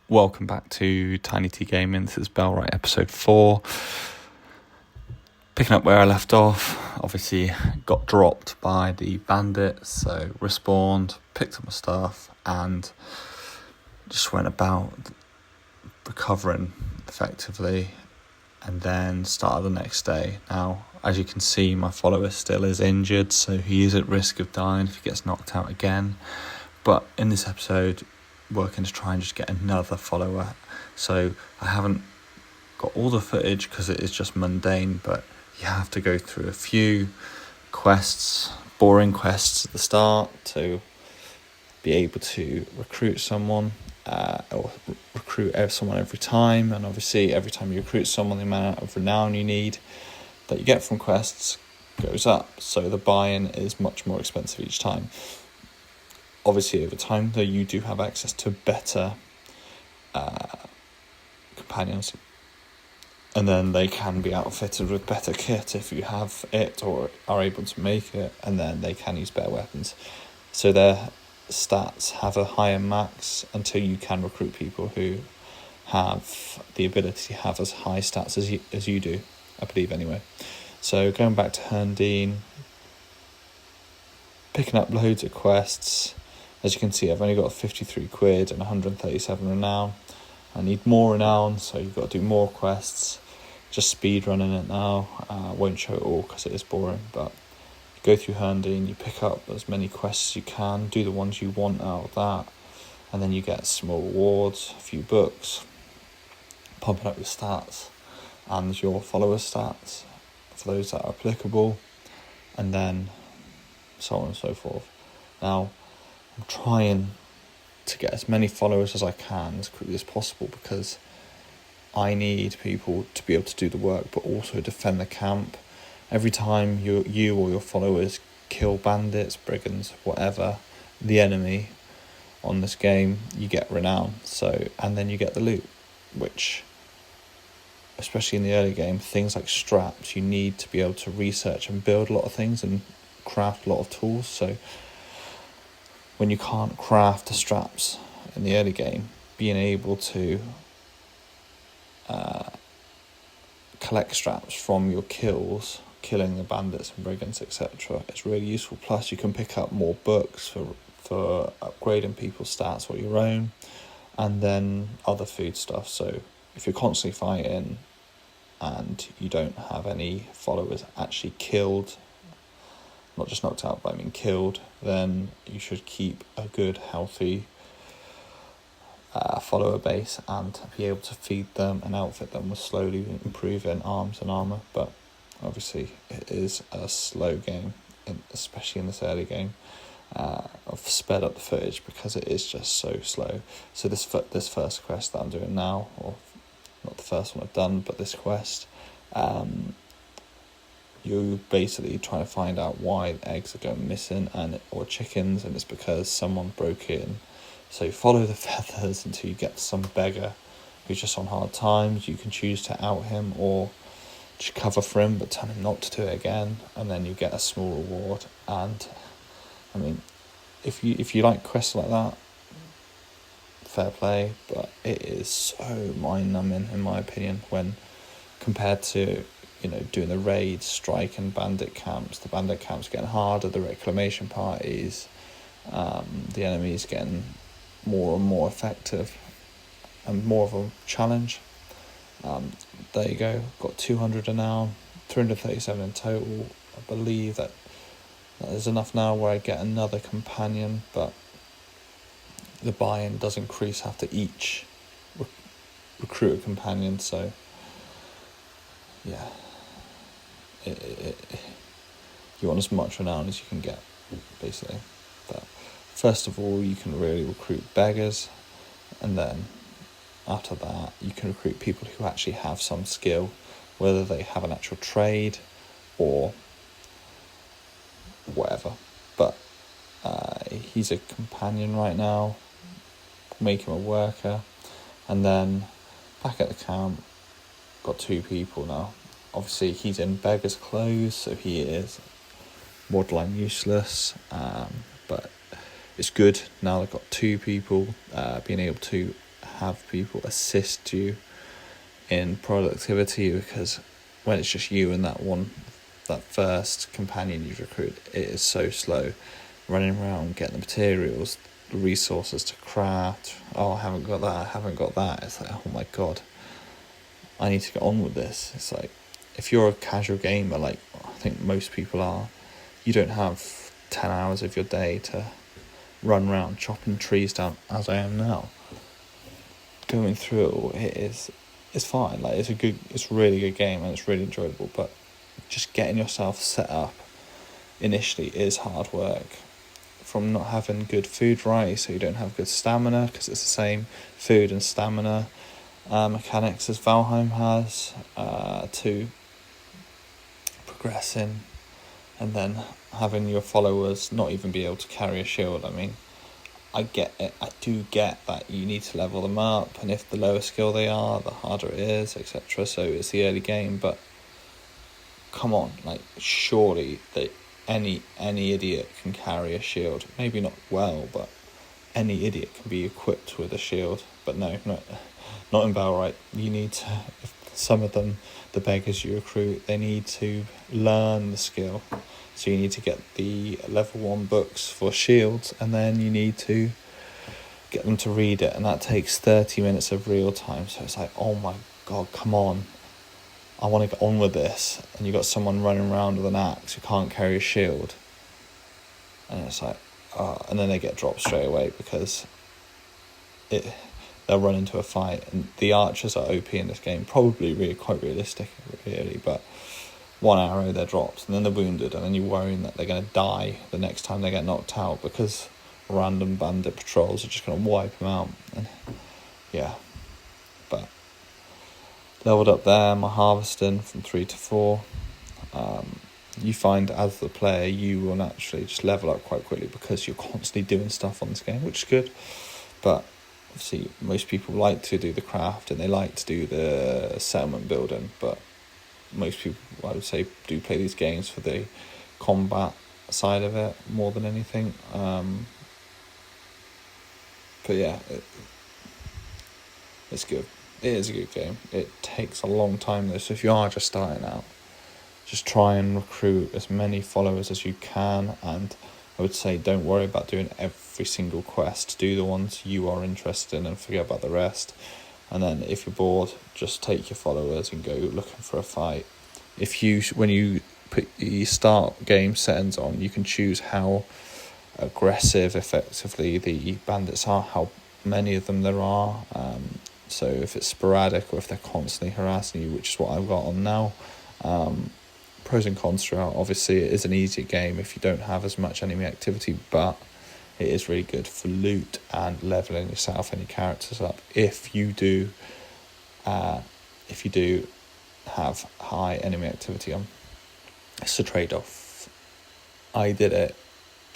Welcome back to Tiny T Gaming. This is Bellwright episode 4. Picking up where I left off, obviously got dropped by the bandits, so respawned, picked up my stuff, and just went about recovering effectively, and then started the next day. Now, as you can see, my follower still is injured, so he is at risk of dying if he gets knocked out again. But in this episode, working to try and just get another follower. So I haven't got all the footage because it is just mundane, but you have to go through a few quests, boring quests at the start to be able to recruit someone or recruit someone every time. And obviously every time you recruit someone, the amount of renown you need that you get from quests goes up, so the buy-in is much more expensive each time. Obviously, over time, though, you do have access to better companions, and then they can be outfitted with better kit if you have it or are able to make it, and then they can use better weapons. So their stats have a higher max until you can recruit people who have the ability to have as high stats as you do, I believe anyway. So going back to Herndeen, picking up loads of quests. As you can see, I've only got 53 quid and 137 renown. I need more renown, so you've got to do more quests. Just speed running it now. Won't show it all because it is boring, but you go through Herndeen, you pick up as many quests as you can, do the ones you want out of that, and then you get small rewards, a few books, pumping up your stats and your follower stats for those that are applicable, and then so on and so forth. Now, I'm trying to get as many followers as I can as quickly as possible because I need people to be able to do the work but also defend the camp. Every time you or your followers kill bandits, brigands, whatever, the enemy on this game, you get renown. So, and then you get the loot, which, especially in the early game, things like straps, you need to be able to research and build a lot of things and craft a lot of tools. So when you can't craft the straps in the early game, being able to collect straps from your kills, killing the bandits and brigands, etc., is really useful. Plus, you can pick up more books for upgrading people's stats or your own, and then other food stuff. So if you're constantly fighting and you don't have any followers actually killed, not just knocked out, but I mean killed, then you should keep a good, healthy follower base and be able to feed them and outfit them with slowly improving arms and armour. But obviously it is a slow game, especially in this early game. I've sped up the footage because it is just so slow. So this first quest that I'm doing now, or not the first one I've done, but this quest, you basically try to find out why the eggs are going missing or chickens, and it's because someone broke in. So you follow the feathers until you get some beggar who's just on hard times. You can choose to out him or just cover for him but tell him not to do it again, and then you get a small reward. And I mean, if you like quests like that, fair play, but it is so mind-numbing in my opinion when compared to doing the raids, strike and bandit camps. The bandit camps getting harder, the reclamation parties, the enemies getting more and more effective and more of a challenge. There you go, got 200 now, 337 in total. I believe that is enough now where I get another companion, but the buy-in does increase after each recruit a companion, so yeah. You want as much renown as you can get, basically. But first of all, you can really recruit beggars, and then after that, you can recruit people who actually have some skill, whether they have an actual trade or whatever. But he's a companion right now, make him a worker, and then back at the camp, got 2 people now. Obviously, he's in beggar's clothes, so he is borderline useless, but it's good now. I've got 2 people being able to have people assist you in productivity, because when it's just you and that first companion you recruit, it is so slow running around getting the materials, the resources to craft. Oh, I haven't got that. It's like, oh my god, I need to get on with this. It's like, if you're a casual gamer, like I think most people are, you don't have 10 hours of your day to run around chopping trees down as I am now. Going through it's fine. Like, it's a really good game and it's really enjoyable, but just getting yourself set up initially is hard work. From not having good food variety, so you don't have good stamina, because it's the same food and stamina mechanics as Valheim has, to progressing, and then having your followers not even be able to carry a shield. I mean, I get it. I do get that you need to level them up, and if the lower skill they are, the harder it is, etc. So it's the early game, but come on, like, surely that any idiot can carry a shield. Maybe not well, but any idiot can be equipped with a shield. But no, not in Bellwright. You need to, some of them, the beggars you recruit, they need to learn the skill. So you need to get the level 1 books for shields, and then you need to get them to read it, and that takes 30 minutes of real time. So it's like, oh my god, come on, I want to get on with this. And you got someone running around with an axe who can't carry a shield, and it's like, and then they get dropped straight away because they'll run into a fight. And the archers are OP in this game, probably really quite realistic, really, but one arrow, they're dropped, and then they're wounded, and then you're worrying that they're going to die the next time they get knocked out, because random bandit patrols are just going to wipe them out. And yeah, but leveled up there, my harvesting from 3 to 4. You find as the player you will naturally just level up quite quickly because you're constantly doing stuff on this game, which is good. But obviously most people like to do the craft and they like to do the settlement building, but most people, I would say, do play these games for the combat side of it more than anything. But yeah, it's good. It is a good game. It takes a long time though, so if you are just starting out, just try and recruit as many followers as you can, and I would say don't worry about doing every single quest. Do the ones you are interested in and forget about the rest. And then if you're bored, just take your followers and go looking for a fight. When you put your start game settings on, you can choose how aggressive effectively the bandits are, how many of them there are. So if it's sporadic or if they're constantly harassing you, which is what I've got on now. Pros and cons throughout. Obviously it is an easier game if you don't have as much enemy activity, but it is really good for loot and leveling yourself and your characters up if you do have high enemy activity on. It's a trade-off. I did it,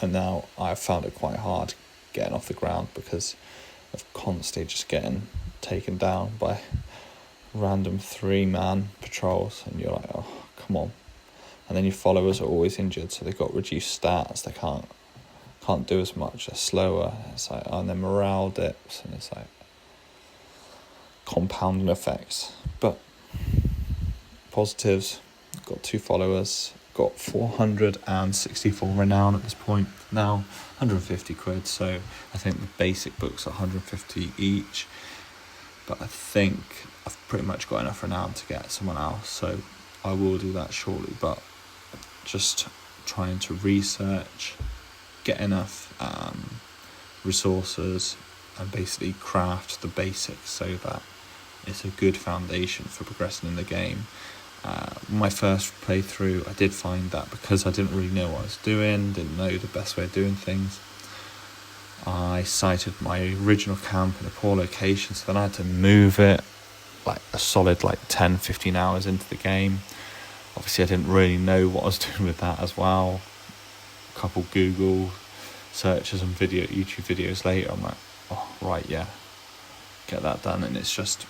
and now I've found it quite hard getting off the ground because of constantly just getting taken down by random 3-man patrols, and you're like, oh, come on. And then your followers are always injured, so they've got reduced stats, they can't do as much, they're slower. It's like, and then morale dips, and it's like compounding effects. But positives, got 2 followers, got 464 renown at this point now, 150 quid, so I think the basic books are 150 each, but I think I've pretty much got enough renown to get someone else, so I will do that shortly. But just trying to research, get enough resources, and basically craft the basics so that it's a good foundation for progressing in the game. My first playthrough, I did find that because I didn't really know what I was doing, didn't know the best way of doing things, I sighted my original camp in a poor location, so then I had to move it like a solid 10-15 hours into the game. Obviously I didn't really know what I was doing with that as well. A couple Google searches and YouTube videos later, I'm like, oh right, yeah, get that done. And it's just,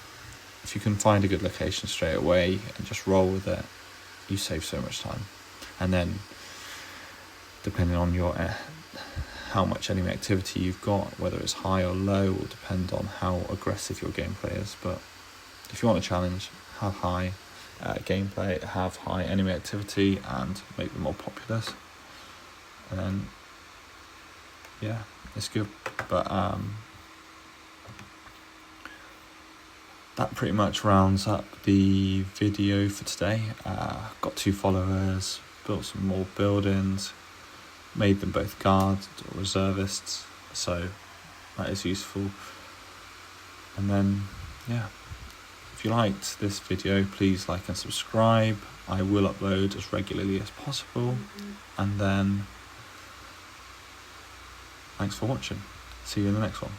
if you can find a good location straight away and just roll with it, you save so much time. And then depending on how much enemy activity you've got, whether it's high or low, will depend on how aggressive your gameplay is. But if you want a challenge, have high gameplay, have high enemy activity, and make them more populous. And then, yeah, it's good. But that pretty much rounds up the video for today. Got 2 followers, built some more buildings, made them both guards or reservists, so that is useful. And then, yeah, if you liked this video, please like and subscribe. I will upload as regularly as possible. And then, thanks for watching. See you in the next one.